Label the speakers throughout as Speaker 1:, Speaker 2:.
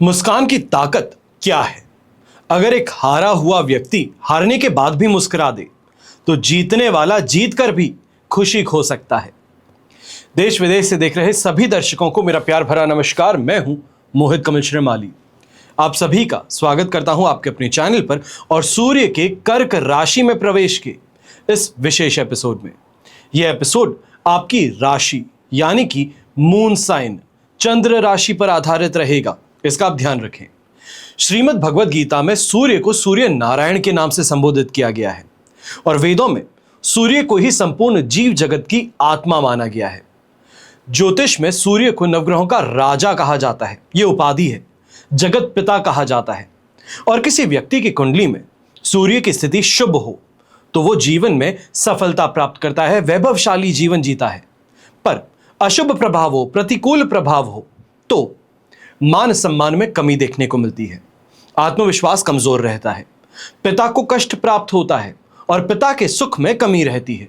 Speaker 1: मुस्कान की ताकत क्या है? अगर एक हारा हुआ व्यक्ति हारने के बाद भी मुस्कुरा दे तो जीतने वाला जीतकर भी खुशी खो सकता है। देश विदेश से देख रहे सभी दर्शकों को मेरा प्यार भरा नमस्कार। मैं हूं मोहित कमल श्रीमाली। आप सभी का स्वागत करता हूं आपके अपने चैनल पर और सूर्य के कर्क राशि में प्रवेश के इस विशेष एपिसोड में। यह एपिसोड आपकी राशि यानी कि मून साइन चंद्र राशि पर आधारित रहेगा, इसका आप ध्यान रखें। श्रीमद् भगवद गीता में सूर्य को सूर्य नारायण के नाम से संबोधित किया गया है और वेदों में सूर्य को ही संपूर्ण जीव जगत की आत्मा माना गया है। ज्योतिष में सूर्य को नवग्रहों का राजा कहा जाता है, यह उपाधि है। जगत पिता कहा जाता है और किसी व्यक्ति की कुंडली में सूर्य की स्थिति शुभ हो तो वो जीवन में सफलता प्राप्त करता है, वैभवशाली जीवन जीता है। पर अशुभ प्रभाव हो, प्रतिकूल प्रभाव हो तो मान सम्मान में कमी देखने को मिलती है, आत्मविश्वास कमजोर रहता है, पिता को कष्ट प्राप्त होता है और पिता के सुख में कमी रहती है।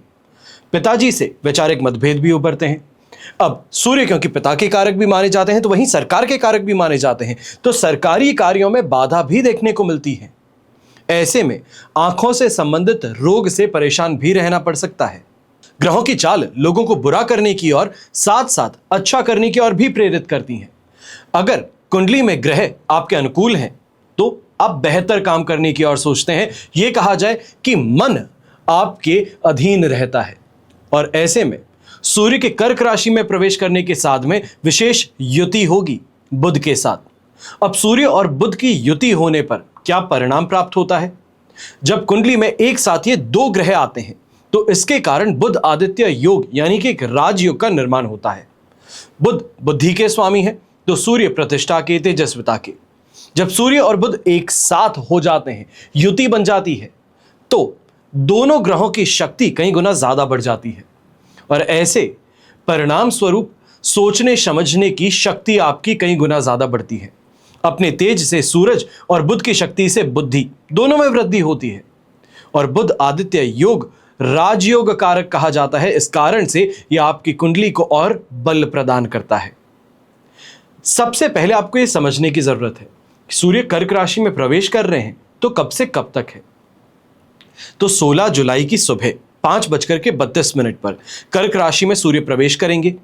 Speaker 1: पिताजी से वैचारिक मतभेद भी उभरते हैं। अब सूर्य क्योंकि पिता के कारक भी माने जाते हैं तो वहीं सरकार के कारक भी माने जाते हैं, तो सरकारी कार्यों में बाधा भी देखने को मिलती है। ऐसे में आंखों से संबंधित रोग से परेशान भी रहना पड़ सकता है। ग्रहों की चाल लोगों को बुरा करने की और साथ साथ अच्छा करने की ओर भी प्रेरित करती है। अगर कुंडली में ग्रह आपके अनुकूल हैं तो आप बेहतर काम करने की ओर सोचते हैं। यह कहा जाए कि मन आपके अधीन रहता है और ऐसे में सूर्य के कर्क राशि में प्रवेश करने के साथ में विशेष युति होगी बुध के साथ। अब सूर्य और बुध की युति होने पर क्या परिणाम प्राप्त होता है? जब कुंडली में एक साथ ये दो ग्रह आते हैं तो इसके कारण बुध आदित्य योग यानी कि एक राजयोग का निर्माण होता है। बुध बुद्धि के स्वामी है तो सूर्य प्रतिष्ठा के, तेजस्विता के। जब सूर्य और बुध एक साथ हो जाते हैं, युति बन जाती है, तो दोनों ग्रहों की शक्ति कई गुना ज्यादा बढ़ जाती है और ऐसे परिणाम स्वरूप सोचने समझने की शक्ति आपकी कई गुना ज्यादा बढ़ती है। अपने तेज से सूरज और बुध की शक्ति से बुद्धि दोनों में वृद्धि होती है और बुध आदित्य योग राजयोग कारक कहा जाता है। इस कारण से यह आपकी कुंडली को और बल प्रदान करता है। सबसे पहले आपको यह समझने की जरूरत है कि सूर्य कर्क राशि में प्रवेश कर रहे हैं तो कब से कब तक है। तो 16 जुलाई की सुबह 5:32 पर कर्क राशि में सूर्य प्रवेश करेंगे।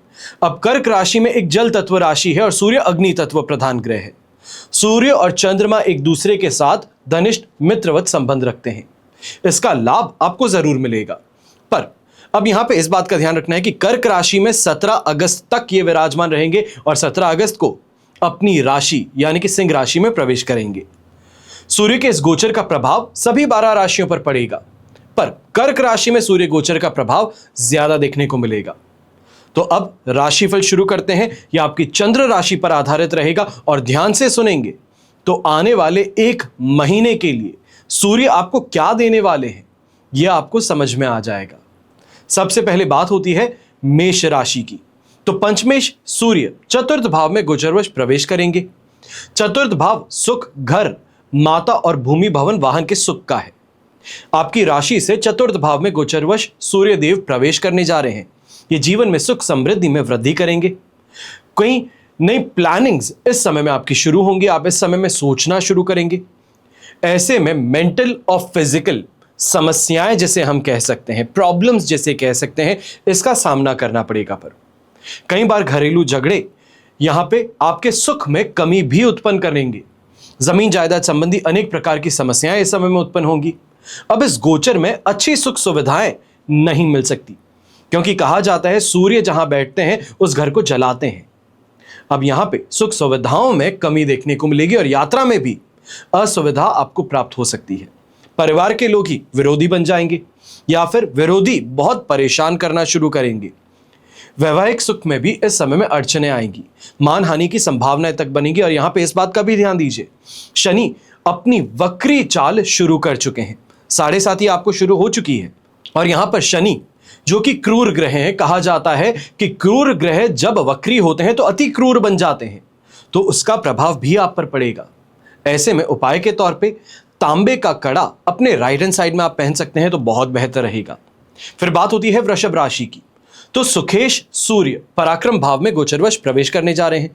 Speaker 1: अब कर्क राशि में एक जल तत्व राशि है और सूर्य अग्नि तत्व प्रधान ग्रह है। सूर्य और चंद्रमा एक दूसरे के साथ घनिष्ठ मित्रवत संबंध रखते हैं। इसका लाभ आपको जरूर मिलेगा। पर अब यहां पे इस बात का ध्यान रखना है कि कर्क राशि में 17 अगस्त तक ये विराजमान रहेंगे और 17 अगस्त को अपनी राशि यानी कि सिंह राशि में प्रवेश करेंगे। सूर्य के इस गोचर का प्रभाव सभी 12 राशियों पर पड़ेगा, पर कर्क राशि में सूर्य गोचर का प्रभाव ज्यादा देखने को मिलेगा। तो अब राशिफल शुरू करते हैं। यह आपकी चंद्र राशि पर आधारित रहेगा और ध्यान से सुनेंगे तो आने वाले एक महीने के लिए सूर्य आपको क्या देने वाले हैं यह आपको समझ में आ जाएगा। सबसे पहले बात होती है मेष राशि की। तो पंचमेश सूर्य चतुर्थ भाव में गोचरवश प्रवेश करेंगे। चतुर्थ भाव सुख, घर, माता और भूमि, भवन, वाहन के सुख का है। आपकी राशि से चतुर्थ भाव में गोचरवश सूर्य देव प्रवेश करने जा रहे हैं। ये जीवन में सुख समृद्धि में वृद्धि करेंगे। कई नई प्लानिंग्स इस समय में आपकी शुरू होंगी। आप इस समय में सोचना शुरू करेंगे। ऐसे में मेंटल और फिजिकल समस्याएं जैसे हम कह सकते हैं, प्रॉब्लम्स जैसे कह सकते हैं, इसका सामना करना पड़ेगा। पर कई बार घरेलू झगड़े यहां पे आपके सुख में कमी भी उत्पन्न करेंगे। जमीन जायदाद संबंधी अनेक प्रकार की समस्याएं इस समय में उत्पन्न होंगी। अब इस गोचर में अच्छी सुख सुविधाएं नहीं मिल सकती क्योंकि कहा जाता है सूर्य जहां बैठते हैं उस घर को जलाते हैं। अब यहां पे सुख सुविधाओं में कमी देखने को मिलेगी और यात्रा में भी असुविधा आपको प्राप्त हो सकती है। परिवार के लोग ही विरोधी बन जाएंगे या फिर विरोधी बहुत परेशान करना शुरू करेंगे। वैवाहिक सुख में भी इस समय में अड़चने आएंगी। मानहानि की संभावनाएं तक बनेगी और यहां पे इस बात का भी ध्यान दीजिए, शनि अपनी वक्री चाल शुरू कर चुके हैं। 7.5 आपको शुरू हो चुकी है और यहां पर शनि जो कि क्रूर ग्रह हैं, कहा जाता है कि क्रूर ग्रह जब वक्री होते हैं तो अति क्रूर बन जाते हैं, तो उसका प्रभाव भी आप पर पड़ेगा। ऐसे में उपाय के तौर पे तांबे का कड़ा अपने राइट हैंड साइड में आप पहन सकते हैं तो बहुत बेहतर रहेगा। फिर बात होती है वृषभ राशि की। तो सुखेश सूर्य पराक्रम भाव में गोचरवश प्रवेश करने जा रहे हैं।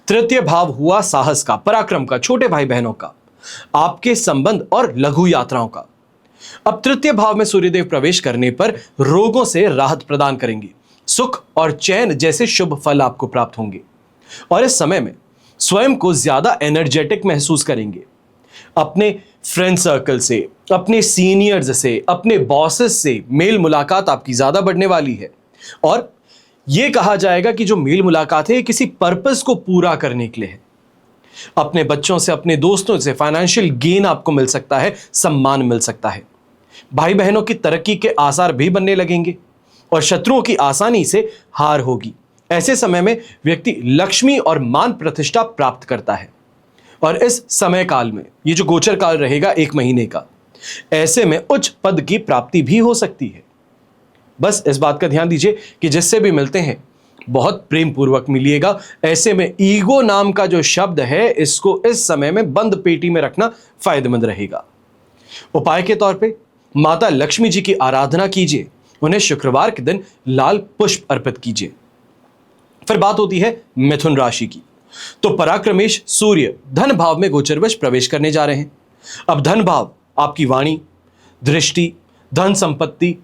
Speaker 1: तृतीय भाव हुआ साहस का, पराक्रम का, छोटे भाई बहनों का, आपके संबंध और लघु यात्राओं का। अब तृतीय भाव में सूर्यदेव प्रवेश करने पर रोगों से राहत प्रदान करेंगे, सुख और चैन जैसे शुभ फल आपको प्राप्त होंगे और इस समय में स्वयं को ज्यादा एनर्जेटिक महसूस करेंगे। अपने फ्रेंड सर्कल से, अपने सीनियर्स से, अपने बॉसेस से मेल मुलाकात आपकी ज्यादा बढ़ने वाली है और यह कहा जाएगा कि जो मेल मुलाकात है ये किसी पर्पस को पूरा करने के लिए है। अपने बच्चों से, अपने दोस्तों से फाइनेंशियल गेन आपको मिल सकता है, सम्मान मिल सकता है। भाई बहनों की तरक्की के आसार भी बनने लगेंगे और शत्रुओं की आसानी से हार होगी। ऐसे समय में व्यक्ति लक्ष्मी और मान प्रतिष्ठा प्राप्त करता है और इस समय काल में, ये जो गोचर काल रहेगा 1 महीने का, ऐसे में उच्च पद की प्राप्ति भी हो सकती है। बस इस बात का ध्यान दीजिए कि जिससे भी मिलते हैं बहुत प्रेम पूर्वक मिलिएगा। ऐसे में ईगो नाम का जो शब्द है इसको इस समय में बंद पेटी में रखना फायदेमंद रहेगा। उपाय के तौर पे माता लक्ष्मी जी की आराधना कीजिए, उन्हें शुक्रवार के दिन लाल पुष्प अर्पित कीजिए। फिर बात होती है मिथुन राशि की। तो पराक्रमेश सूर्य धन भाव में गोचरवश प्रवेश करने जा रहे हैं। अब धन भाव आपकी वाणी, दृष्टि, धन संपत्ति,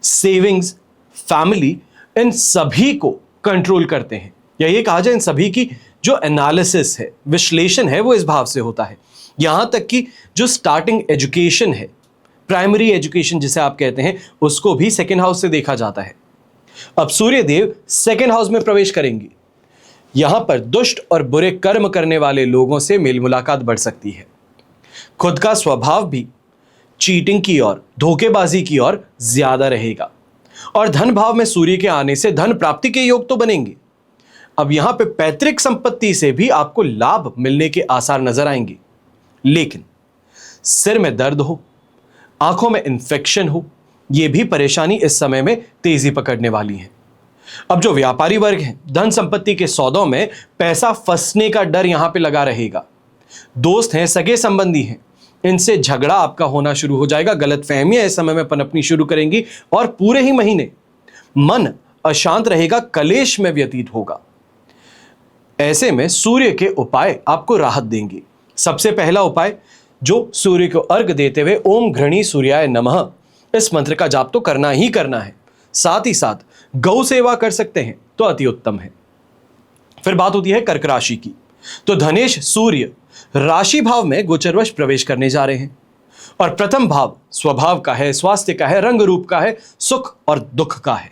Speaker 1: सेविंग्स, फैमिली, इन सभी को कंट्रोल करते हैं, या ये कहा जाए इन सभी की जो एनालिसिस है, विश्लेषण है, वो इस भाव से होता है। यहां तक कि जो स्टार्टिंग एजुकेशन है, प्राइमरी एजुकेशन जिसे आप कहते हैं, उसको भी सेकेंड हाउस से देखा जाता है। अब सूर्य देव सेकेंड हाउस में प्रवेश करेंगे। यहां पर दुष्ट और बुरे कर्म करने वाले लोगों से मेल मुलाकात बढ़ सकती है। खुद का स्वभाव भी चीटिंग की ओर, धोखेबाजी की ओर ज्यादा रहेगा और धन भाव में सूर्य के आने से धन प्राप्ति के योग तो बनेंगे। अब यहां पे पैतृक संपत्ति से भी आपको लाभ मिलने के आसार नजर आएंगे, लेकिन सिर में दर्द हो, आंखों में इंफेक्शन हो, यह भी परेशानी इस समय में तेजी पकड़ने वाली है। अब जो व्यापारी वर्ग है, धन संपत्ति के सौदों में पैसा फंसने का डर यहां पे लगा रहेगा। दोस्त हैं, सगे संबंधी हैं, इनसे झगड़ा आपका होना शुरू हो जाएगा। गलतफहमियां इस समय में पनपनी शुरू करेंगी और पूरे ही महीने मन अशांत रहेगा, कलेश में व्यतीत होगा। ऐसे में सूर्य के उपाय आपको राहत देंगे। सबसे पहला उपाय, जो सूर्य को अर्घ देते हुए ओम घृणी सूर्याय नमः इस मंत्र का जाप तो करना ही करना है। साथ ही साथ गौ सेवा कर सकते हैं तो अति उत्तम है। फिर बात होती है कर्क राशि की। तो धनेश सूर्य राशि भाव में गोचरवश प्रवेश करने जा रहे हैं और प्रथम भाव स्वभाव का है, स्वास्थ्य का है, रंग रूप का है, सुख और दुख का है।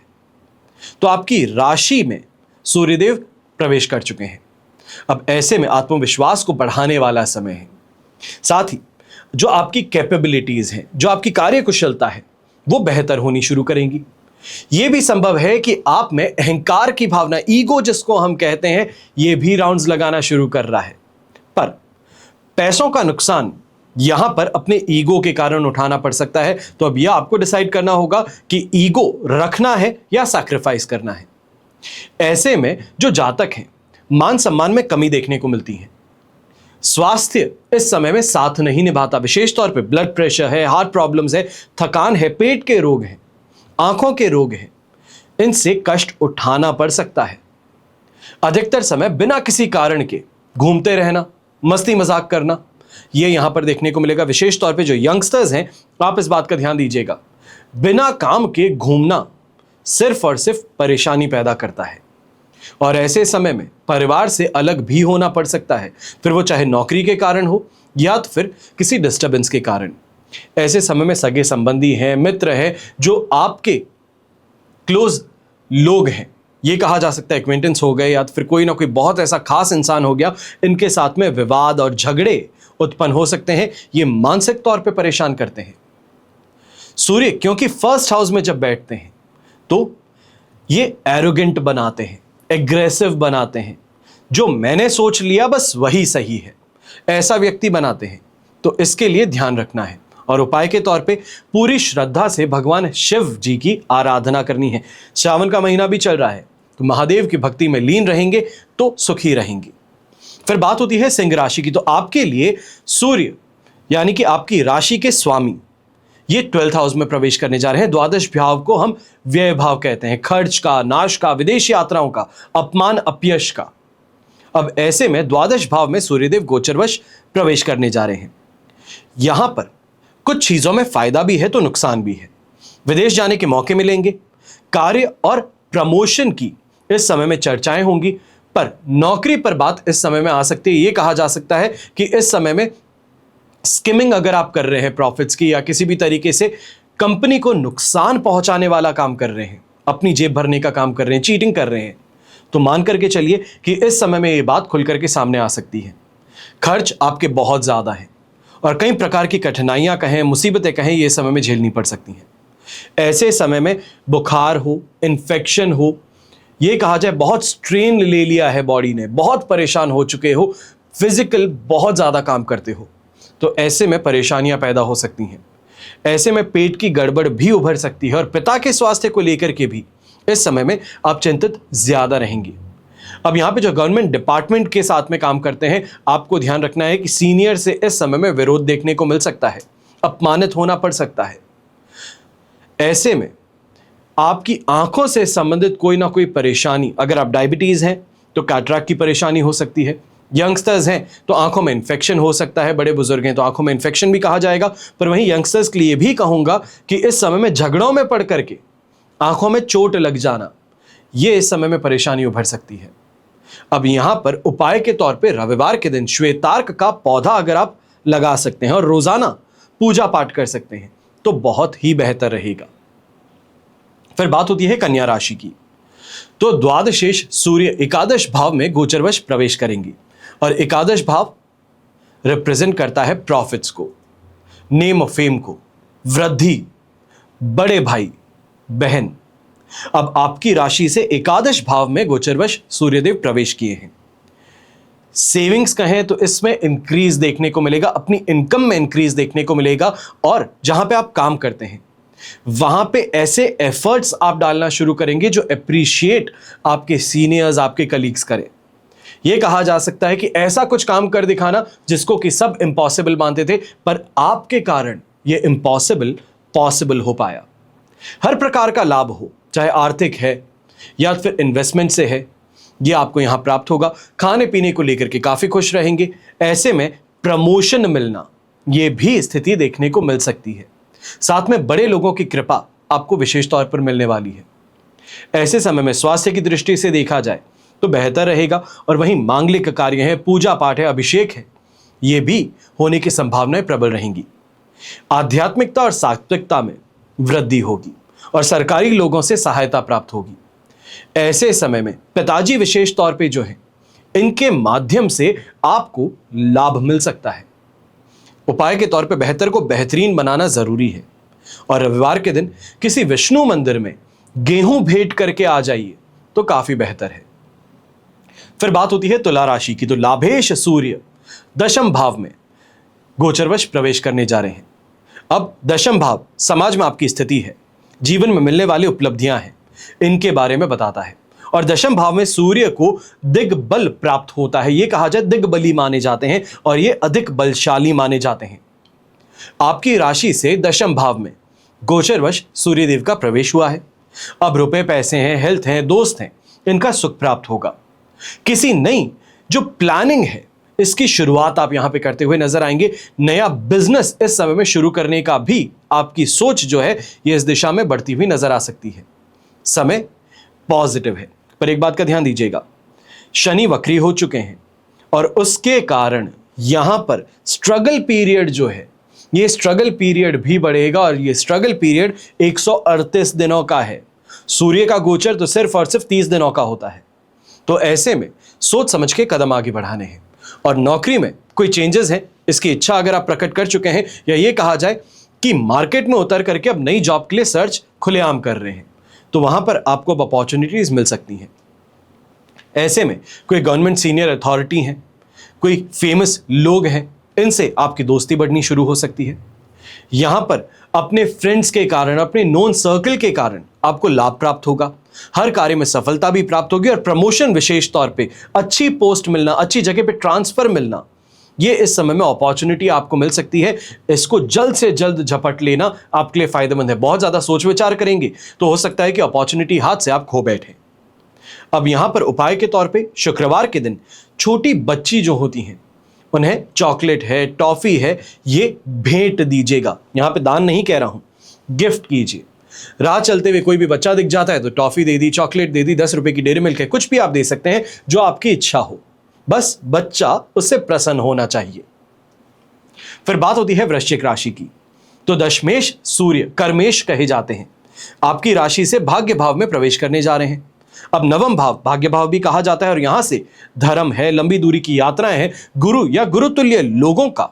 Speaker 1: तो आपकी राशि में सूर्यदेव प्रवेश कर चुके हैं। अब ऐसे में आत्मविश्वास को बढ़ाने वाला समय है। साथ ही जो आपकी कैपेबिलिटीज हैं, जो आपकी कार्यकुशलता है, वो बेहतर होनी शुरू करेंगी। यह भी संभव है कि आप में अहंकार की भावना, ईगो जिसको हम कहते हैं, यह भी राउंड्स लगाना शुरू कर रहा है। पर पैसों का नुकसान यहां पर अपने ईगो के कारण उठाना पड़ सकता है। तो अब यह आपको डिसाइड करना होगा कि ईगो रखना है या सैक्रिफाइस करना है। ऐसे में जो जातक हैं, मान सम्मान में कमी देखने को मिलती है। स्वास्थ्य इस समय में साथ नहीं निभाता, विशेष तौर पे ब्लड प्रेशर है, हार्ट प्रॉब्लम्स है, थकान है, पेट के रोग हैं, आंखों के रोग हैं, इनसे कष्ट उठाना पड़ सकता है। अधिकतर समय बिना किसी कारण के घूमते रहना, मस्ती मजाक करना, यह यहां पर देखने को मिलेगा। विशेष तौर पे जो यंगस्टर्स हैं, आप इस बात का ध्यान दीजिएगा। बिना काम के घूमना सिर्फ और सिर्फ परेशानी पैदा करता है और ऐसे समय में परिवार से अलग भी होना पड़ सकता है, फिर वो चाहे नौकरी के कारण हो या तो फिर किसी डिस्टर्बेंस के कारण। ऐसे समय में सगे संबंधी हैं, मित्र हैं, जो आपके क्लोज लोग हैं, ये कहा जा सकता है एक्वेंटेंस हो गए या तो फिर कोई ना कोई बहुत ऐसा खास इंसान हो गया, इनके साथ में विवाद और झगड़े उत्पन्न हो सकते हैं। ये मानसिक तौर पे परेशान करते हैं। सूर्य क्योंकि फर्स्ट हाउस में जब बैठते हैं तो ये एरोगेंट बनाते हैं, एग्रेसिव बनाते हैं, जो मैंने सोच लिया बस वही सही है, ऐसा व्यक्ति बनाते हैं। तो इसके लिए ध्यान रखना है और उपाय के तौर पे पूरी श्रद्धा से भगवान शिव जी की आराधना करनी है। श्रावण का महीना भी चल रहा है, तो महादेव की भक्ति में लीन रहेंगे तो सुखी रहेंगे। फिर बात होती है सिंह राशि की। तो आपके लिए सूर्य यानी कि आपकी राशि के स्वामी, ये 12th हाउस में प्रवेश करने जा रहे हैं। द्वादश भाव को हम व्यय भाव कहते हैं, खर्च का, नाश का, विदेश यात्राओं का, अपमान अपयश का। अब ऐसे में द्वादश भाव में सूर्यदेव गोचरवश प्रवेश करने जा रहे हैं। यहां पर कुछ चीजों में फायदा भी है तो नुकसान भी है। विदेश जाने के मौके मिलेंगे, कार्य और प्रमोशन की इस समय में चर्चाएं होंगी, पर नौकरी पर बात इस समय में आ सकती है। यह कहा जा सकता है कि इस समय में स्किमिंग अगर आप कर रहे हैं प्रॉफिट्स की, या किसी भी तरीके से कंपनी को नुकसान पहुंचाने वाला काम कर रहे हैं, अपनी जेब भरने का काम कर रहे हैं, चीटिंग कर रहे हैं, तो मान करके चलिए कि इस समय में यह बात खुल करके सामने आ सकती है। खर्च आपके बहुत ज्यादा है और कई प्रकार की कठिनाइयां कहें, मुसीबतें कहें, ये समय में झेलनी पड़ सकती हैं। ऐसे समय में बुखार हो, इन्फेक्शन हो, ये कहा जाए बहुत स्ट्रेन ले लिया है बॉडी ने, बहुत परेशान हो चुके हो, फिजिकल बहुत ज्यादा काम करते हो, तो ऐसे में परेशानियां पैदा हो सकती हैं। ऐसे में पेट की गड़बड़ भी उभर सकती है और पिता के स्वास्थ्य को लेकर के भी इस समय में आप चिंतित ज्यादा रहेंगे। अब यहां पे जो गवर्नमेंट डिपार्टमेंट के साथ में काम करते हैं, आपको ध्यान रखना है कि सीनियर से इस समय में विरोध देखने को मिल सकता है, अपमानित होना पड़ सकता है। ऐसे में आपकी आंखों से संबंधित कोई ना कोई परेशानी, अगर आप डायबिटीज हैं तो कैटरैक्ट की परेशानी हो सकती है, यंगस्टर्स हैं तो आंखों में इन्फेक्शन हो सकता है, बड़े बुजुर्ग हैं तो आंखों में इन्फेक्शन भी कहा जाएगा। पर वहीं यंगस्टर्स के लिए भी कहूंगा कि इस समय में झगड़ों में पड़ करके आंखों में चोट लग जाना, यह इस समय में परेशानी उभर सकती है। अब यहां पर उपाय के तौर पे रविवार के दिन श्वेतार्क का पौधा अगर आप लगा सकते हैं और रोजाना पूजा पाठ कर सकते हैं तो बहुत ही बेहतर रहेगा। फिर बात होती है कन्या राशि की। तो द्वादशेष सूर्य एकादश भाव में गोचरवश प्रवेश करेंगे और एकादश भाव रिप्रेजेंट करता है प्रॉफिट्स को, नेम ऑफ फेम को, वृद्धि, बड़े भाई बहन। अब आपकी राशि से एकादश भाव में गोचरवश सूर्यदेव प्रवेश किए हैं। सेविंग्स कहें तो इसमें इंक्रीज देखने को मिलेगा, अपनी इनकम में इंक्रीज देखने को मिलेगा, और जहां पे आप काम करते हैं वहां पे ऐसे एफर्ट्स आप डालना शुरू करेंगे जो अप्रिशिएट आपके सीनियर्स, आपके कलीग्स करें। यह कहा जा सकता है कि ऐसा कुछ काम कर दिखाना जिसको कि सब इम्पॉसिबल मानते थे, पर आपके कारण यह इम्पॉसिबल पॉसिबल हो पाया। हर प्रकार का लाभ हो, चाहे आर्थिक है या फिर इन्वेस्टमेंट से है, यह आपको यहां प्राप्त होगा। खाने पीने को लेकर के काफी खुश रहेंगे। ऐसे में प्रमोशन मिलना, यह भी स्थिति देखने को मिल सकती है। साथ में बड़े लोगों की कृपा आपको विशेष तौर पर मिलने वाली है। ऐसे समय में स्वास्थ्य की दृष्टि से देखा जाए तो बेहतर रहेगा, और वहीं मांगलिक कार्य है, पूजा पाठ है, अभिषेक है, ये भी होने की संभावनाएं प्रबल रहेंगी। आध्यात्मिकता और सात्विकता में वृद्धि होगी और सरकारी लोगों से सहायता प्राप्त होगी। ऐसे समय में पिताजी विशेष तौर पे जो है, इनके माध्यम से आपको लाभ मिल सकता है। उपाय के तौर पे बेहतर को बेहतरीन बनाना जरूरी है, और रविवार के दिन किसी विष्णु मंदिर में गेहूं भेंट करके आ जाइए तो काफी बेहतर है। फिर बात होती है तुला राशि की। तो लाभेश सूर्य दशम भाव में गोचरवश प्रवेश करने जा रहे हैं। अब दशम भाव समाज में आपकी स्थिति है, जीवन में मिलने वाली उपलब्धियां हैं, इनके बारे में बताता है। और दशम भाव में सूर्य को दिग्बल प्राप्त होता है, यह कहा जाए दिग्बली माने जाते हैं और ये अधिक बलशाली माने जाते हैं। आपकी राशि से दशम भाव में गोचरवश सूर्यदेव का प्रवेश हुआ है। अब रुपए पैसे हैं, हेल्थ हैं, दोस्त हैं, इनका सुख प्राप्त होगा। किसी नई जो प्लानिंग है इसकी शुरुआत आप यहां पे करते हुए नजर आएंगे। नया बिजनेस इस समय में शुरू करने का भी आपकी सोच जो है ये इस दिशा में बढ़ती हुई नजर आ सकती है। समय पॉजिटिव है, पर एक बात का ध्यान दीजिएगा, शनि वक्री हो चुके हैं और उसके कारण यहां पर स्ट्रगल पीरियड जो है, ये स्ट्रगल पीरियड भी बढ़ेगा, और ये स्ट्रगल पीरियड 138 दिनों का है। सूर्य का गोचर तो सिर्फ और सिर्फ 30 दिनों का होता है। तो ऐसे में सोच समझ के कदम आगे बढ़ाने हैं। और नौकरी में कोई चेंजेस हैं, इसकी इच्छा अगर आप प्रकट कर चुके हैं, या ये कहा जाए कि मार्केट में उतर करके अब नई जॉब के लिए सर्च खुलेआम कर रहे हैं, तो वहां पर आपको अब अपॉर्चुनिटीज मिल सकती हैं। ऐसे में कोई गवर्नमेंट सीनियर अथॉरिटी हैं, कोई फेमस लोग हैं, इनसे आपकी दोस्ती बढ़नी शुरू हो सकती है। यहां पर अपने फ्रेंड्स के कारण, अपने नोन सर्कल के कारण आपको लाभ प्राप्त होगा। हर कार्य में सफलता भी प्राप्त होगी, और प्रमोशन विशेष तौर पे, अच्छी पोस्ट मिलना, अच्छी जगह पे ट्रांसफर मिलना, ये इस समय में अपॉर्चुनिटी आपको मिल सकती है। इसको जल्द से जल्द झपट लेना आपके लिए फायदेमंद है। बहुत ज्यादा सोच विचार करेंगे तो हो सकता है कि अपॉर्चुनिटी हाथ से आप खो बैठे। अब यहां पर उपाय के तौर पे शुक्रवार के दिन छोटी बच्ची जो होती हैं उन्हें चॉकलेट है, टॉफी है, ये भेंट दीजिएगा। यहां पे दान नहीं कह रहा हूं, गिफ्ट कीजिए। राह चलते हुए कोई भी बच्चा दिख जाता है तो टॉफी दे दी, चॉकलेट दे दी, 10 रुपए की डेयरी मिल्क है, कुछ भी आप दे सकते हैं जो आपकी इच्छा हो, बस बच्चा उससे प्रसन्न होना चाहिए। फिर बात होती है वृश्चिक राशि की। तो दशमेश सूर्य कर्मेश कहे जाते हैं, आपकी राशि से भाग्य भाव में प्रवेश करने जा रहे हैं। अब नवम भाव भाग्य भाव भी कहा जाता है और यहां से धर्म है, लंबी दूरी की यात्राएं हैं, गुरु या गुरुतुल्य लोगों का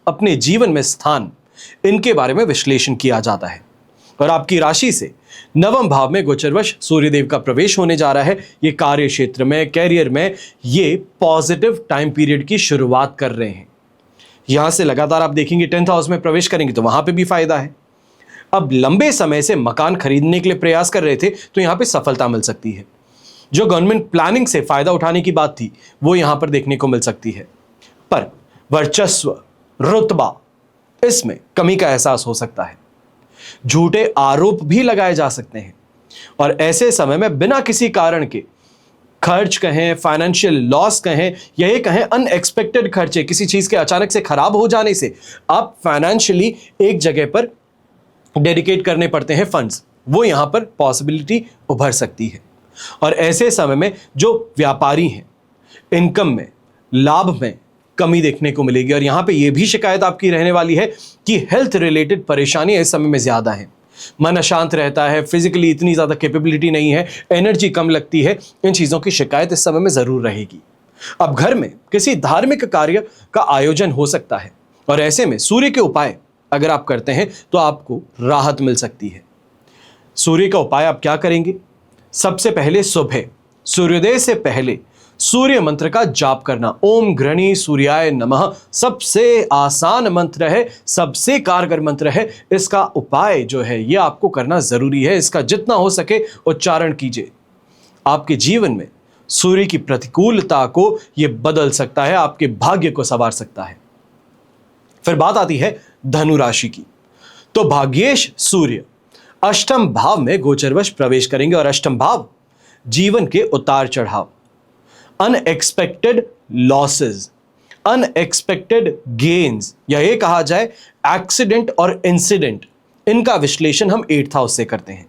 Speaker 1: अपने जीवन में स्थान, इनके बारे में विश्लेषण किया जाता है। और आपकी राशि से नवम भाव में गोचरवश सूर्यदेव का प्रवेश होने जा रहा है। ये कार्य क्षेत्र में, कैरियर में ये पॉजिटिव टाइम पीरियड की शुरुआत कर रहे हैं। यहां से लगातार आप देखेंगे 10th हाउस में प्रवेश करेंगे तो वहां पे भी फायदा है। अब लंबे समय से मकान खरीदने के लिए प्रयास कर रहे थे तो यहां पे सफलता मिल सकती है। जो गवर्नमेंट प्लानिंग से फायदा उठाने की बात थी वो यहां पर देखने को मिल सकती है, पर वर्चस्व, रुतबा, इसमें कमी का एहसास हो सकता है। झूठे आरोप भी लगाए जा सकते हैं और ऐसे समय में बिना किसी कारण के खर्च कहें, फाइनेंशियल लॉस कहें, यही कहें अनएक्सपेक्टेड खर्चे, किसी चीज के अचानक से खराब हो जाने से आप फाइनेंशियली एक जगह पर डेडिकेट करने पड़ते हैं फंड्स, वो यहां पर पॉसिबिलिटी उभर सकती है। और ऐसे समय में जो व्यापारी हैं, इनकम में, लाभ में कमी देखने को मिलेगी। और यहां पे ये भी शिकायत आपकी रहने वाली है कि हेल्थ रिलेटेड परेशानियां इस समय में ज्यादा हैं, मन अशांत रहता है, फिजिकली इतनी ज्यादा कैपेबिलिटी नहीं है, एनर्जी कम लगती है, इन चीजों की शिकायत इस समय में जरूर रहेगी। अब घर में किसी धार्मिक कार्य का आयोजन हो सकता है और ऐसे में सूर्य के उपाय अगर आप करते हैं तो आपको राहत मिल सकती है। सूर्य का उपाय आप क्या करेंगे? सबसे पहले सुबह सूर्योदय से पहले सूर्य मंत्र का जाप करना। ओम घृणी सूर्याय नमः सबसे आसान मंत्र है, सबसे कारगर मंत्र है। इसका उपाय जो है ये आपको करना जरूरी है। इसका जितना हो सके उच्चारण कीजिए। आपके जीवन में सूर्य की प्रतिकूलता को ये बदल सकता है, आपके भाग्य को संवार सकता है। फिर बात आती है धनु राशि की। तो भाग्येश सूर्य अष्टम भाव में गोचरवश प्रवेश करेंगे और अष्टम भाव जीवन के उतार चढ़ाव, अनएक्सपेक्टेड लॉसेस, अनएक्सपेक्टेड गेन्स, या ये कहा जाए एक्सीडेंट और इंसिडेंट, इनका विश्लेषण हम 8th हाउस से करते हैं।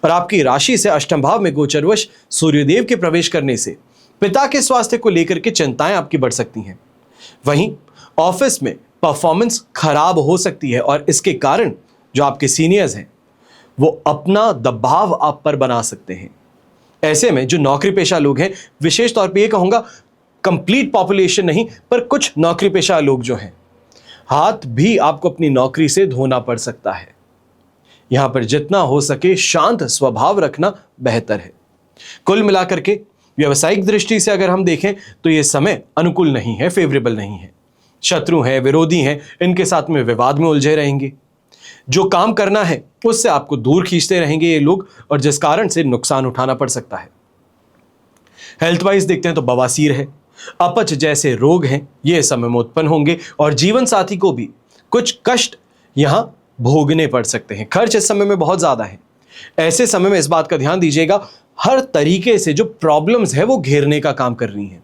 Speaker 1: और आपकी राशि से अष्टम भाव में गोचरवश सूर्यदेव के प्रवेश करने से पिता के स्वास्थ्य को लेकर के चिंताएं आपकी बढ़ सकती हैं। वहीं ऑफिस में परफॉर्मेंस खराब हो सकती है और इसके कारण जो आपके सीनियर्स हैं वो अपना दबाव आप पर बना सकते हैं। ऐसे में जो नौकरी पेशा लोग हैं, विशेष तौर पे ये कहूंगा कंप्लीट पॉपुलेशन नहीं, पर कुछ नौकरी पेशा लोग जो हैं, हाथ भी आपको अपनी नौकरी से धोना पड़ सकता है। यहां पर जितना हो सके शांत स्वभाव रखना बेहतर है। कुल मिलाकर के व्यवसायिक दृष्टि से अगर हम देखें तो यह समय अनुकूल नहीं है, फेवरेबल नहीं है। शत्रु हैं, विरोधी हैं, इनके साथ में विवाद में उलझे रहेंगे। जो काम करना है उससे आपको दूर खींचते रहेंगे ये लोग और जिस कारण से नुकसान उठाना पड़ सकता है। हेल्थ वाइज देखते हैं तो बवासीर है, अपच जैसे रोग हैं, ये समय में उत्पन्न होंगे और जीवन साथी को भी कुछ कष्ट यहां भोगने पड़ सकते हैं। खर्च इस समय में बहुत ज्यादा है। ऐसे समय में इस बात का ध्यान दीजिएगा, हर तरीके से जो प्रॉब्लम्स है वो घेरने का काम कर रही हैं।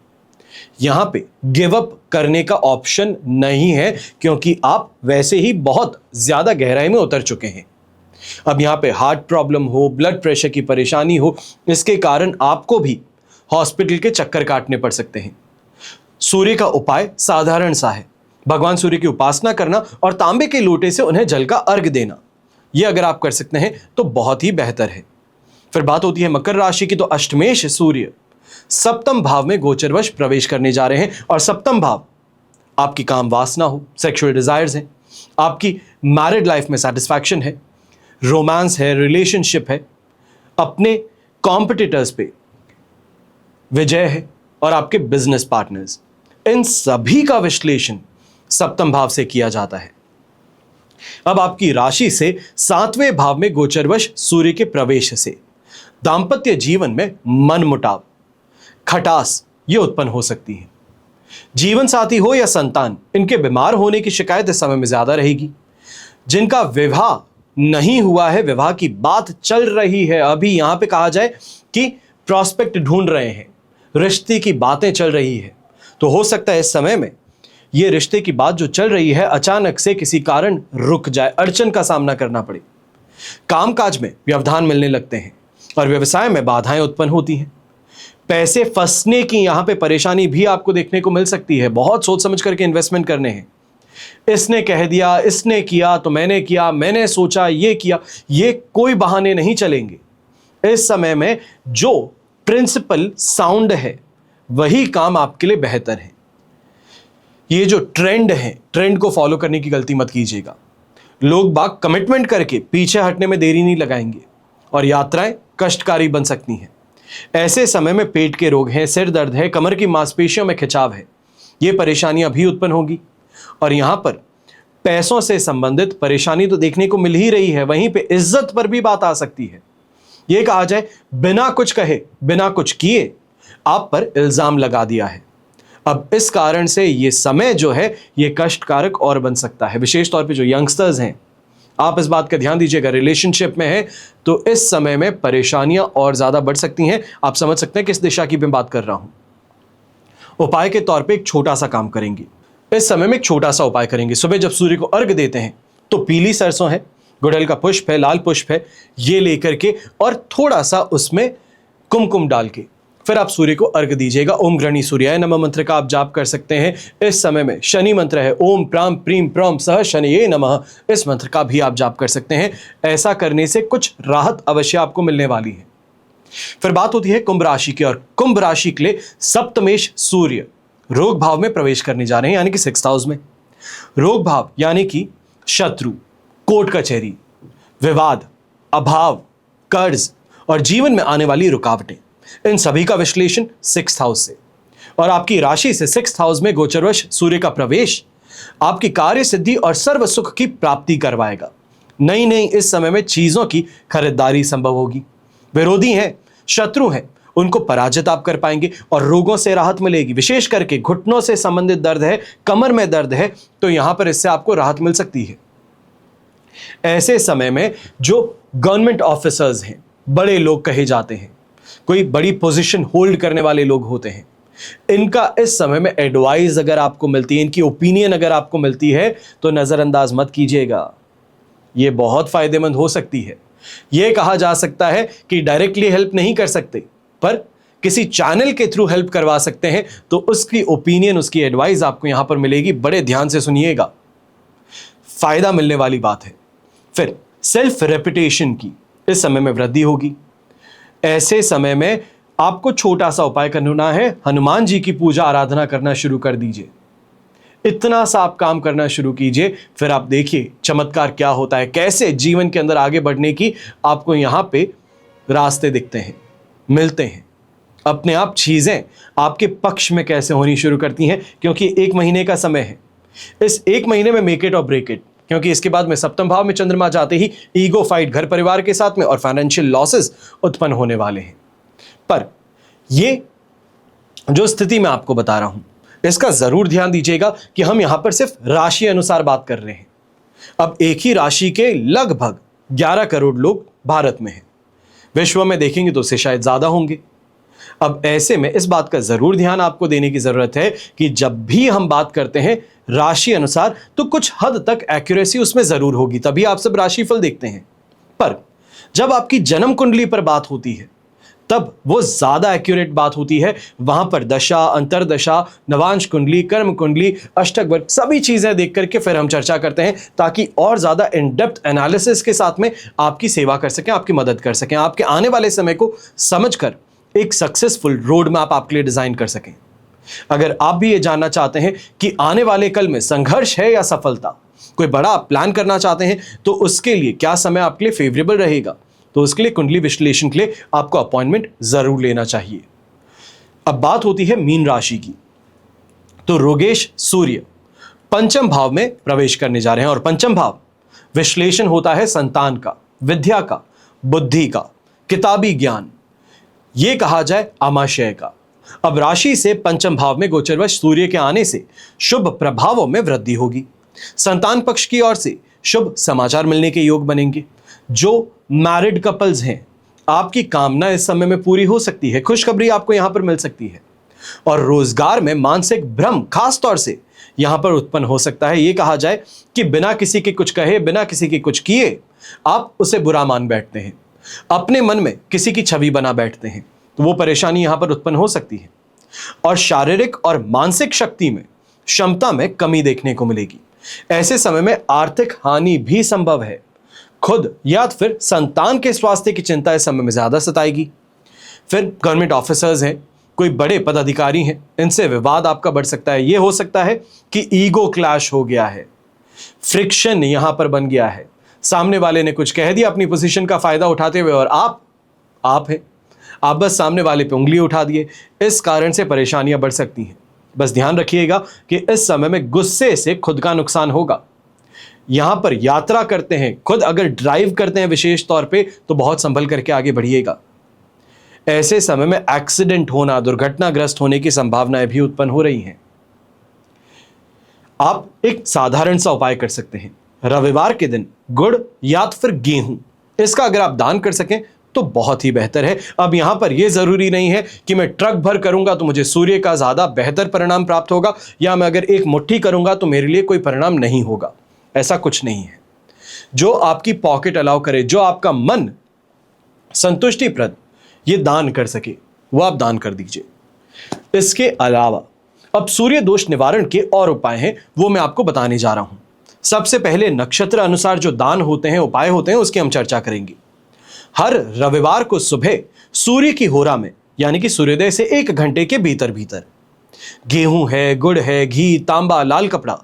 Speaker 1: यहां पे गिव अप करने का ऑप्शन नहीं है क्योंकि आप वैसे ही बहुत ज्यादा गहराई में उतर चुके हैं। अब यहां पे हार्ट प्रॉब्लम हो, ब्लड प्रेशर की परेशानी हो, इसके कारण आपको भी हॉस्पिटल के चक्कर काटने पड़ सकते हैं। सूर्य का उपाय साधारण सा है, भगवान सूर्य की उपासना करना और तांबे के लोटे से उन्हें जल का अर्घ देना। यह अगर आप कर सकते हैं तो बहुत ही बेहतर है। फिर बात होती है मकर राशि की। तो अष्टमेश सूर्य सप्तम भाव में गोचरवश प्रवेश करने जा रहे हैं और सप्तम भाव आपकी काम वासना हो, सेक्सुअल डिजायर्स हैं, आपकी मैरिड लाइफ में सेटिस्फैक्शन है, रोमांस है, रिलेशनशिप है, अपने कॉम्पिटिटर्स पे विजय है और आपके बिजनेस पार्टनर्स, इन सभी का विश्लेषण सप्तम भाव से किया जाता है। अब आपकी राशि से 7वें भाव में गोचरवश सूर्य के प्रवेश से दांपत्य जीवन में मनमुटाव, खटास ये उत्पन्न हो सकती है। जीवन साथी हो या संतान, इनके बीमार होने की शिकायत इस समय में ज्यादा रहेगी। जिनका विवाह नहीं हुआ है, विवाह की बात चल रही है, अभी यहां पे कहा जाए कि प्रॉस्पेक्ट ढूंढ रहे हैं, रिश्ते की बातें चल रही है, तो हो सकता है इस समय में ये रिश्ते की बात जो चल रही है अचानक से किसी कारण रुक जाए, अड़चन का सामना करना पड़े। कामकाज में व्यवधान मिलने लगते हैं और व्यवसाय में बाधाएं उत्पन्न होती हैं। पैसे फंसने की यहां पे परेशानी भी आपको देखने को मिल सकती है। बहुत सोच समझ करके इन्वेस्टमेंट करने हैं। इसने कह दिया, इसने किया तो मैंने किया, मैंने सोचा, ये किया, ये कोई बहाने नहीं चलेंगे। इस समय में जो प्रिंसिपल साउंड है वही काम आपके लिए बेहतर है। ये जो ट्रेंड है, ट्रेंड को फॉलो करने की गलती मत कीजिएगा। लोग बाग कमिटमेंट करके पीछे हटने में देरी नहीं लगाएंगे और यात्राएं कष्टकारी बन सकती हैं। ऐसे समय में पेट के रोग हैं, सिर दर्द है, कमर की मांसपेशियों में खिंचाव है, ये परेशानियां भी उत्पन्न होगी। और यहां पर पैसों से संबंधित परेशानी तो देखने को मिल ही रही है, वहीं पे इज्जत पर भी बात आ सकती है। यह कहा जाए बिना कुछ कहे, बिना कुछ किए आप पर इल्जाम लगा दिया है। अब इस कारण से ये समय जो है ये कष्टकारक और बन सकता है। विशेष तौर पे जो यंगस्टर्स हैं, आप इस बात का ध्यान दीजिएगा, रिलेशनशिप में है तो इस समय में परेशानियां और ज्यादा बढ़ सकती हैं। आप समझ सकते हैं किस दिशा की मैं बात कर रहा हूं। उपाय के तौर पे एक छोटा सा काम करेंगे। इस समय में एक छोटा सा उपाय करेंगे। सुबह जब सूर्य को अर्घ देते हैं तो पीली सरसों है, गुड़हल का पुष्प है, लाल पुष्प है, ये लेकर के और थोड़ा सा उसमें कुमकुम डाल के फिर आप सूर्य को अर्घ दीजिएगा। ओम गृणी सूर्याय नमः मंत्र का आप जाप कर सकते हैं। इस समय में शनि मंत्र है, ओम प्राम प्रीम प्रम सह शनिये नमः, इस मंत्र का भी आप जाप कर सकते हैं। ऐसा करने से कुछ राहत अवश्य आपको मिलने वाली है। फिर बात होती है कुंभ राशि की, और कुंभ राशि के लिए सप्तमेश सूर्य रोग भाव में प्रवेश करने जा रहे हैं, यानी कि 6th हाउस में। रोग भाव यानी कि शत्रु, कोर्ट कचहरी, विवाद, अभाव, कर्ज और जीवन में आने वाली रुकावटें, इन सभी का विश्लेषण 6th हाउस से। और आपकी राशि से 6th हाउस में गोचरवश सूर्य का प्रवेश आपकी कार्य सिद्धि और सर्व सुख की प्राप्ति करवाएगा। नई नई इस समय में चीजों की खरीदारी संभव होगी। विरोधी हैं, शत्रु हैं, उनको पराजित आप कर पाएंगे और रोगों से राहत मिलेगी। विशेष करके घुटनों से संबंधित दर्द है, कमर में दर्द है, तो यहां पर इससे आपको राहत मिल सकती है। ऐसे समय में जो गवर्नमेंट ऑफिसर्स हैं, बड़े लोग कहे जाते हैं, कोई बड़ी पोजीशन होल्ड करने वाले लोग होते हैं, इनका इस समय में एडवाइस अगर आपको मिलती है, इनकी ओपिनियन अगर आपको मिलती है तो नजरअंदाज मत कीजिएगा। यह बहुत फायदेमंद हो सकती है। यह कहा जा सकता है कि डायरेक्टली हेल्प नहीं कर सकते, पर किसी चैनल के थ्रू हेल्प करवा सकते हैं, तो उसकी ओपिनियन, उसकी एडवाइस आपको यहां पर मिलेगी। बड़े ध्यान से सुनिएगा, फायदा मिलने वाली बात है। फिर सेल्फ रेपुटेशन की इस समय में वृद्धि होगी। ऐसे समय में आपको छोटा सा उपाय करना है, हनुमान जी की पूजा आराधना करना शुरू कर दीजिए। इतना सा आप काम करना शुरू कीजिए, फिर आप देखिए चमत्कार क्या होता है, कैसे जीवन के अंदर आगे बढ़ने की आपको यहां पे रास्ते दिखते हैं, मिलते हैं। अपने आप चीजें आपके पक्ष में कैसे होनी शुरू करती हैं, क्योंकि 1 महीने का समय है। इस 1 महीने में मेक इट और ब्रेक इट, क्योंकि इसके बाद में 7वें भाव में चंद्रमा जाते ही ईगो फाइट घर परिवार के साथ में और फाइनेंशियल लॉसेस उत्पन्न होने वाले हैं। पर ये जो स्थिति मैं आपको बता रहा हूं, इसका जरूर ध्यान दीजिएगा कि हम यहां पर सिर्फ राशि अनुसार बात कर रहे हैं। अब एक ही राशि के लगभग 11 करोड़ लोग भारत में हैं। विश्व में देखेंगे तो उससे शायद ज्यादा होंगे। अब ऐसे में इस बात का जरूर ध्यान आपको देने की जरूरत है कि जब भी हम बात करते हैं राशि अनुसार, तो कुछ हद तक एक्यूरेसी उसमें जरूर होगी, तभी आप सब राशिफल देखते हैं। पर जब आपकी जन्म कुंडली पर बात होती है, तब वो ज्यादा एक्यूरेट बात होती है। वहां पर दशा, अंतरदशा, नवांश कुंडली, कर्म कुंडली, अष्टक वर्ग, सभी चीजें देख करके फिर हम चर्चा करते हैं, ताकि और ज्यादा इन डेप्थ एनालिसिस के साथ में आपकी सेवा कर सकें, आपकी मदद कर सकें, आपके आने वाले समय को समझकर एक सक्सेसफुल रोड मैप आपके लिए डिजाइन कर सकें। अगर आप भी ये जानना चाहते हैं कि आने वाले कल में संघर्ष है या सफलता, कोई बड़ा प्लान करना चाहते हैं, तो उसके लिए क्या समय आपके लिए फेवरेबल रहेगा, तो उसके लिए कुंडली विश्लेषण के लिए आपको अपॉइंटमेंट जरूर लेना चाहिए। अब बात होती है मीन राशि की, तो रोगेश सूर्य 5वें भाव में प्रवेश करने जा रहे हैं, और 5वां भाव विश्लेषण होता है संतान का, विद्या का, बुद्धि का, किताबी ज्ञान, यह कहा जाए आमाशय का। अब राशि से 5वें भाव में गोचरवश सूर्य के आने से शुभ प्रभावों में वृद्धि होगी। संतान पक्ष की ओर से शुभ समाचार मिलने के योग बनेंगे। जो मैरिड कपल्स हैं, आपकी कामना इस समय में पूरी हो सकती है, खुशखबरी आपको यहां पर मिल सकती है। और रोजगार में मानसिक भ्रम खास तौर से यहां पर उत्पन्न हो सकता है। यह कहा जाए कि बिना किसी के कुछ कहे, बिना किसी के कुछ किए आप उसे बुरा मान बैठते हैं, अपने मन में किसी की छवि बना बैठते हैं, तो वो परेशानी यहां पर उत्पन्न हो सकती है। और शारीरिक और मानसिक शक्ति में, क्षमता में कमी देखने को मिलेगी। ऐसे समय में आर्थिक हानि भी संभव है। खुद या फिर संतान के स्वास्थ्य की चिंता इस समय में ज्यादा सताएगी। फिर गवर्नमेंट ऑफिसर्स हैं, कोई बड़े पदाधिकारी हैं, इनसे विवाद आपका बढ़ सकता है। यह हो सकता है कि ईगो क्लैश हो गया है, फ्रिक्शन यहां पर बन गया है, सामने वाले ने कुछ कह दिया अपनी पोजीशन का फायदा उठाते हुए, और आप हैं, आप बस सामने वाले पे उंगली उठा दिए। इस कारण से परेशानियां बढ़ सकती हैं। बस ध्यान रखिएगा कि इस समय में गुस्से से खुद का नुकसान होगा। यहां पर यात्रा करते हैं, खुद अगर ड्राइव करते हैं विशेष तौर पे, तो बहुत संभल करके आगे बढ़िएगा। ऐसे समय में एक्सीडेंट होना, दुर्घटनाग्रस्त होने की संभावनाएं भी उत्पन्न हो रही हैं। आप एक साधारण सा उपाय कर सकते हैं। रविवार के दिन गुड़ या फिर गेहूं, इसका अगर आप दान कर सकें तो बहुत ही बेहतर है। अब यहां पर यह जरूरी नहीं है कि मैं ट्रक भर करूंगा तो मुझे सूर्य का ज्यादा बेहतर परिणाम प्राप्त होगा, या मैं अगर एक मुट्ठी करूंगा तो मेरे लिए कोई परिणाम नहीं होगा। ऐसा कुछ नहीं है। जो आपकी पॉकेट अलाउ करे, जो आपका मन संतुष्टिप्रद ये दान कर सके, वो आप दान कर दीजिए। इसके अलावा अब सूर्य दोष निवारण के और उपाय हैं, वो मैं आपको बताने जा रहा हूं। सबसे पहले नक्षत्र अनुसार जो दान होते हैं, उपाय होते हैं, उसकी हम चर्चा करेंगे। हर रविवार को सुबह सूर्य की होरा में, यानी कि सूर्योदय से 1 घंटे के भीतर भीतर गेहूं है, गुड़ है, घी, तांबा, लाल कपड़ा,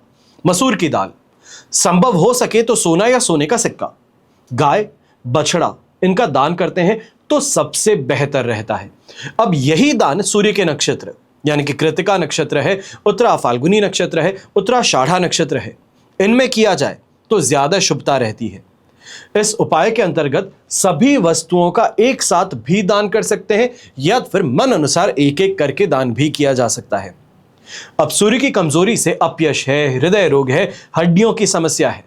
Speaker 1: मसूर की दाल, संभव हो सके तो सोना या सोने का सिक्का, गाय, बछड़ा, इनका दान करते हैं तो सबसे बेहतर रहता है। अब यही दान सूर्य के नक्षत्र, यानी कि कृतिका नक्षत्र है, उत्तरा फाल्गुनी नक्षत्र है, उत्तराषाढ़ा नक्षत्र है, इनमें किया जाए तो ज्यादा शुभता रहती है। इस उपाय के अंतर्गत सभी वस्तुओं का एक साथ भी दान कर सकते हैं, या फिर मन अनुसार एक एक करके दान भी किया जा सकता है। अब सूर्य की कमजोरी से अपयश है, हृदय रोग है, हड्डियों की समस्या है,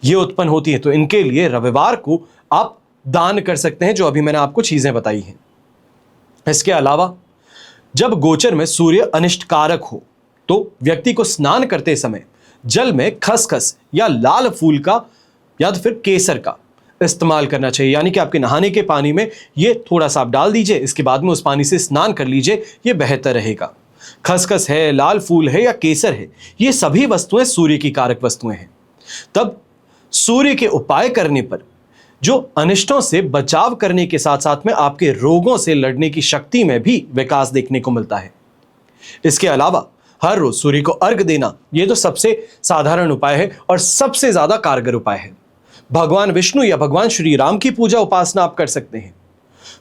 Speaker 1: ये उत्पन्न होती है, तो इनके लिए रविवार को आप दान कर सकते हैं, जो अभी मैंने आपको चीजें बताई हैं। इसके अलावा जब गोचर में सूर्य अनिष्टकारक हो तो व्यक्ति को स्नान करते समय जल में खसखस या लाल फूल का या तो फिर केसर का इस्तेमाल करना चाहिए। यानी कि आपके नहाने के पानी में ये थोड़ा सा आप डाल दीजिए, इसके बाद में उस पानी से स्नान कर लीजिए, ये बेहतर रहेगा। खसखस है, लाल फूल है या केसर है, ये सभी वस्तुएं सूर्य की कारक वस्तुएं हैं। तब सूर्य के उपाय करने पर जो अनिष्टों से बचाव करने के साथ साथ में आपके रोगों से लड़ने की शक्ति में भी विकास देखने को मिलता है। इसके अलावा हर रोज सूर्य को अर्घ देना, यह तो सबसे साधारण उपाय है और सबसे ज्यादा कारगर उपाय है। भगवान विष्णु या भगवान श्री राम की पूजा उपासना आप कर सकते हैं।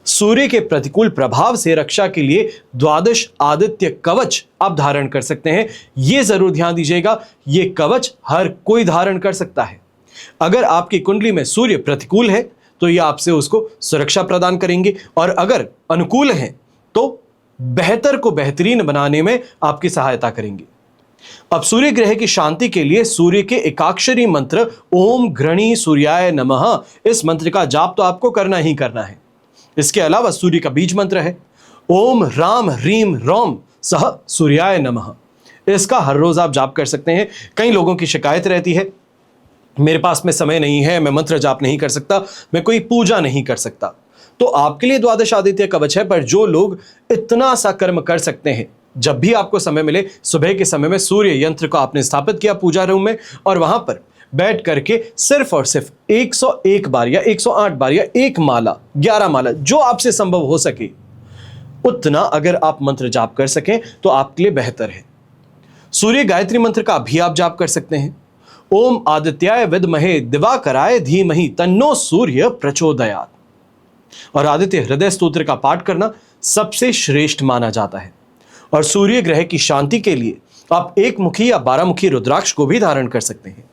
Speaker 1: सूर्य के प्रतिकूल प्रभाव से रक्षा के लिए 12 आदित्य कवच आप धारण कर सकते हैं। यह जरूर ध्यान दीजिएगा, यह कवच हर कोई धारण कर सकता है। अगर आपकी कुंडली में सूर्य प्रतिकूल है तो यह आपसे उसको सुरक्षा प्रदान करेंगे, और अगर अनुकूल है तो बेहतर को बेहतरीन बनाने में आपकी सहायता करेंगे। अब सूर्य ग्रह की शांति के लिए सूर्य के एकाक्षरी मंत्र ओम घृणी सूर्याय नमः, इस मंत्र का जाप तो आपको करना ही करना है। इसके अलावा सूर्य का बीज मंत्र है ओम राम ह्रीम रोम सह सूर्याय नमः, इसका हर रोज आप जाप कर सकते हैं। कई लोगों की शिकायत रहती है, मेरे पास में समय नहीं है, मैं मंत्र जाप नहीं कर सकता, मैं कोई पूजा नहीं कर सकता। तो आपके लिए 12 आदित्य कवच है, पर जो लोग इतना सा कर्म कर सकते हैं, जब भी आपको समय मिले, सुबह के समय में सूर्य यंत्र को आपने स्थापित किया पूजा रूम में, और वहां पर बैठ करके सिर्फ और सिर्फ 101 बार या 108 बार या 1 माला, 11 माला, जो आपसे संभव हो सके उतना अगर आप मंत्र जाप कर सकें तो आपके लिए बेहतर है। सूर्य गायत्री मंत्र का भी आप जाप कर सकते हैं। ओम आदित्याय विद्महे दिवाकराय धीमहि तन्नो सूर्य प्रचोदयात्, और आदित्य हृदय स्तोत्र का पाठ करना सबसे श्रेष्ठ माना जाता है। और सूर्य ग्रह की शांति के लिए आप 1 मुखी या 12 मुखी रुद्राक्ष को भी धारण कर सकते हैं।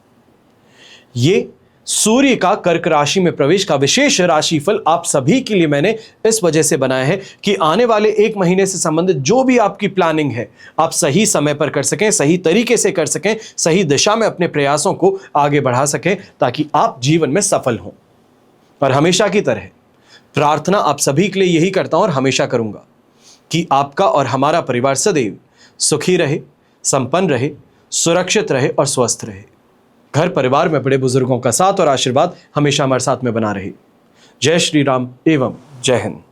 Speaker 1: ये सूर्य का कर्क राशि में प्रवेश का विशेष राशिफल आप सभी के लिए मैंने इस वजह से बनाया है कि आने वाले 1 महीने से संबंधित जो भी आपकी प्लानिंग है, आप सही समय पर कर सकें, सही तरीके से कर सकें, सही दिशा में अपने प्रयासों को आगे बढ़ा सकें, ताकि आप जीवन में सफल हों। और हमेशा की तरह प्रार्थना आप सभी के लिए यही करता हूं और हमेशा करूंगा कि आपका और हमारा परिवार सदैव सुखी रहे, संपन्न रहे, सुरक्षित रहे और स्वस्थ रहे। घर परिवार में बड़े बुजुर्गों का साथ और आशीर्वाद हमेशा हमारे साथ में बना रहे। जय श्री राम एवं जय हिंद।